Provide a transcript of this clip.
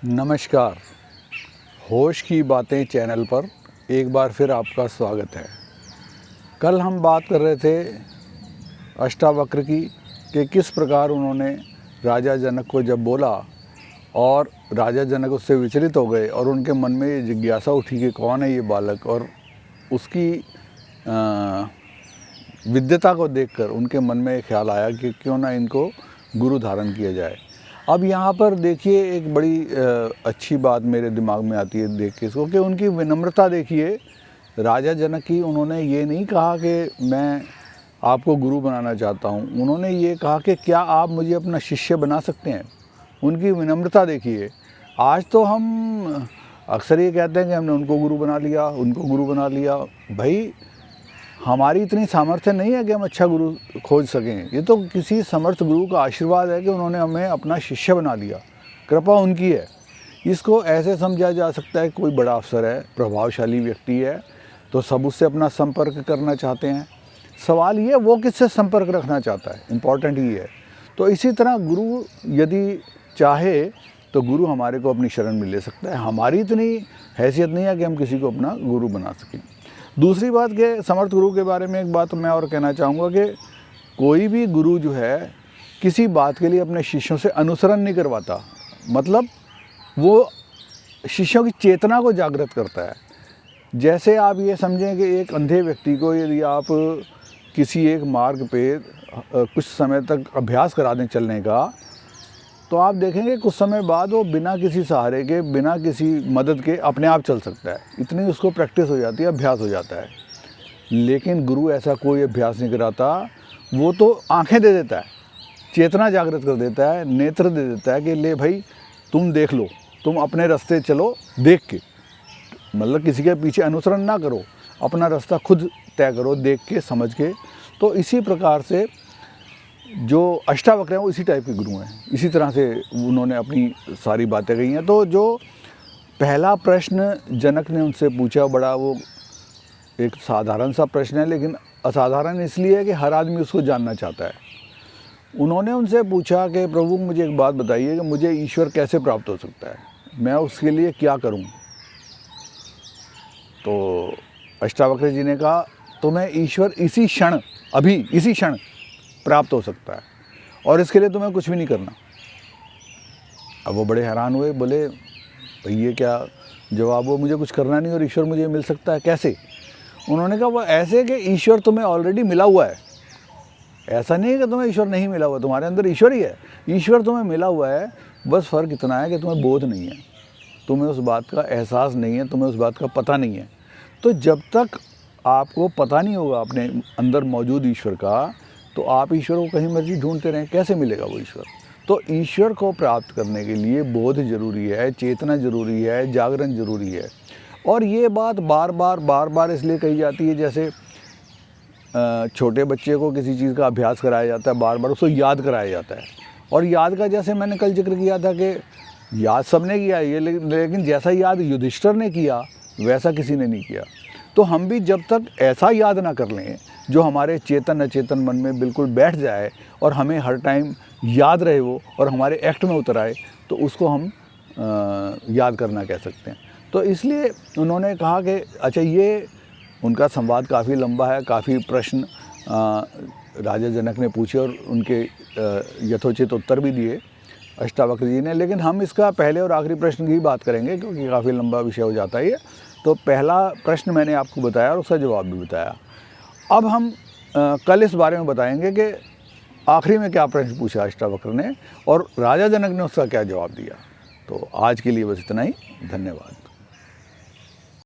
नमस्कार। होश की बातें चैनल पर एक बार फिर आपका स्वागत है। कल हम बात कर रहे थे अष्टावक्र की कि किस प्रकार उन्होंने राजा जनक को जब बोला और राजा जनक उससे विचलित हो गए और उनके मन में ये जिज्ञासा उठी कि कौन है ये बालक, और उसकी विद्यता को देखकर उनके मन में एक ख्याल आया कि क्यों ना इनको गुरु धारण किया जाए। अब यहाँ पर देखिए एक बड़ी अच्छी बात मेरे दिमाग में आती है देख के इसको, कि उनकी विनम्रता देखिए राजा जनक की। उन्होंने ये नहीं कहा कि मैं आपको गुरु बनाना चाहता हूँ, उन्होंने ये कहा कि क्या आप मुझे अपना शिष्य बना सकते हैं। उनकी विनम्रता देखिए। आज तो हम अक्सर ये कहते हैं कि हमने उनको गुरु बना लिया, उनको गुरु बना लिया। भाई, हमारी इतनी सामर्थ्य नहीं है कि हम अच्छा गुरु खोज सकें। ये तो किसी समर्थ गुरु का आशीर्वाद है कि उन्होंने हमें अपना शिष्य बना लिया, कृपा उनकी है। इसको ऐसे समझा जा सकता है कोई बड़ा अफसर है, प्रभावशाली व्यक्ति है, तो सब उससे अपना संपर्क करना चाहते हैं। सवाल ये वो किससे संपर्क रखना चाहता है, इम्पॉर्टेंट ये है। तो इसी तरह गुरु यदि चाहे तो गुरु हमारे को अपनी शरण में ले सकता है। हमारी इतनी हैसियत नहीं है कि हम किसी को अपना गुरु बना सकें। दूसरी बात के समर्थ गुरु के बारे में एक बात मैं और कहना चाहूँगा कि कोई भी गुरु जो है किसी बात के लिए अपने शिष्यों से अनुसरण नहीं करवाता, मतलब वो शिष्यों की चेतना को जागृत करता है। जैसे आप ये समझें कि एक अंधे व्यक्ति को यदि आप किसी एक मार्ग पे कुछ समय तक अभ्यास करा दें चलने का, तो आप देखेंगे कुछ समय बाद वो बिना किसी सहारे के, बिना किसी मदद के अपने आप चल सकता है। इतनी उसको प्रैक्टिस हो जाती है, अभ्यास हो जाता है। लेकिन गुरु ऐसा कोई अभ्यास नहीं कराता। वो तो आंखें दे देता है, चेतना जागृत कर देता है, नेत्र दे देता है कि ले भाई तुम देख लो, तुम अपने रास्ते चलो देख के, मतलब किसी के पीछे अनुसरण ना करो, अपना रास्ता खुद तय करो देख के, समझ के। तो इसी प्रकार से जो अष्टावक्र हैं वो इसी टाइप के गुरु हैं। इसी तरह से उन्होंने अपनी सारी बातें कही हैं। तो जो पहला प्रश्न जनक ने उनसे पूछा, बड़ा वो एक साधारण सा प्रश्न है, लेकिन असाधारण इसलिए है कि हर आदमी उसको जानना चाहता है। उन्होंने उनसे पूछा कि प्रभु मुझे एक बात बताइए कि मुझे ईश्वर कैसे प्राप्त हो सकता है, मैं उसके लिए क्या करूं। तो अष्टावक्र जी ने कहा तुम्हें ईश्वर इसी क्षण, अभी इसी क्षण प्राप्त हो सकता है, और इसके लिए तुम्हें कुछ भी नहीं करना। अब वो बड़े हैरान हुए, बोले भाई ये क्या जवाब हो, मुझे कुछ करना नहीं और ईश्वर मुझे मिल सकता है, कैसे। उन्होंने कहा वो ऐसे कि ईश्वर तुम्हें ऑलरेडी मिला हुआ है। ऐसा नहीं है कि तुम्हें ईश्वर नहीं मिला हुआ, तुम्हारे अंदर ईश्वर ही है। ईश्वर तुम्हें मिला हुआ है, बस फ़र्क इतना है कि तुम्हें बोध नहीं है, तुम्हें उस बात का एहसास नहीं है, तुम्हें उस बात का पता नहीं है। तो जब तक आपको पता नहीं होगा अपने अंदर मौजूद ईश्वर का, तो आप ईश्वर को कहीं मर्जी ढूंढते रहें, कैसे मिलेगा वो ईश्वर। तो ईश्वर को प्राप्त करने के लिए बोध जरूरी है, चेतना जरूरी है, जागरण जरूरी है। और ये बात बार बार इसलिए कही जाती है, जैसे छोटे बच्चे को किसी चीज़ का अभ्यास कराया जाता है, बार बार उसको याद कराया जाता है। और याद का जैसे मैंने कल जिक्र किया था कि याद सबने किया ये, लेकिन जैसा याद युधिष्ठिर ने किया वैसा किसी ने नहीं किया। तो हम भी जब तक ऐसा याद ना कर लें जो हमारे चेतन अचेतन मन में बिल्कुल बैठ जाए और हमें हर टाइम याद रहे वो और हमारे एक्ट में उतर आए, तो उसको हम याद करना कह सकते हैं। तो इसलिए उन्होंने कहा कि अच्छा, ये उनका संवाद काफ़ी लंबा है, काफ़ी प्रश्न राजा जनक ने पूछे और उनके यथोचित उत्तर भी दिए अष्टावक्र जी ने। लेकिन हम इसका पहले और आखिरी प्रश्न की बात करेंगे क्योंकि काफ़ी लंबा विषय हो जाता है ये। तो पहला प्रश्न मैंने आपको बताया और उसका जवाब भी बताया। अब हम कल इस बारे में बताएंगे कि आखिरी में क्या प्रश्न पूछा अष्टावक्र ने और राजा जनक ने उसका क्या जवाब दिया। तो आज के लिए बस इतना ही। धन्यवाद।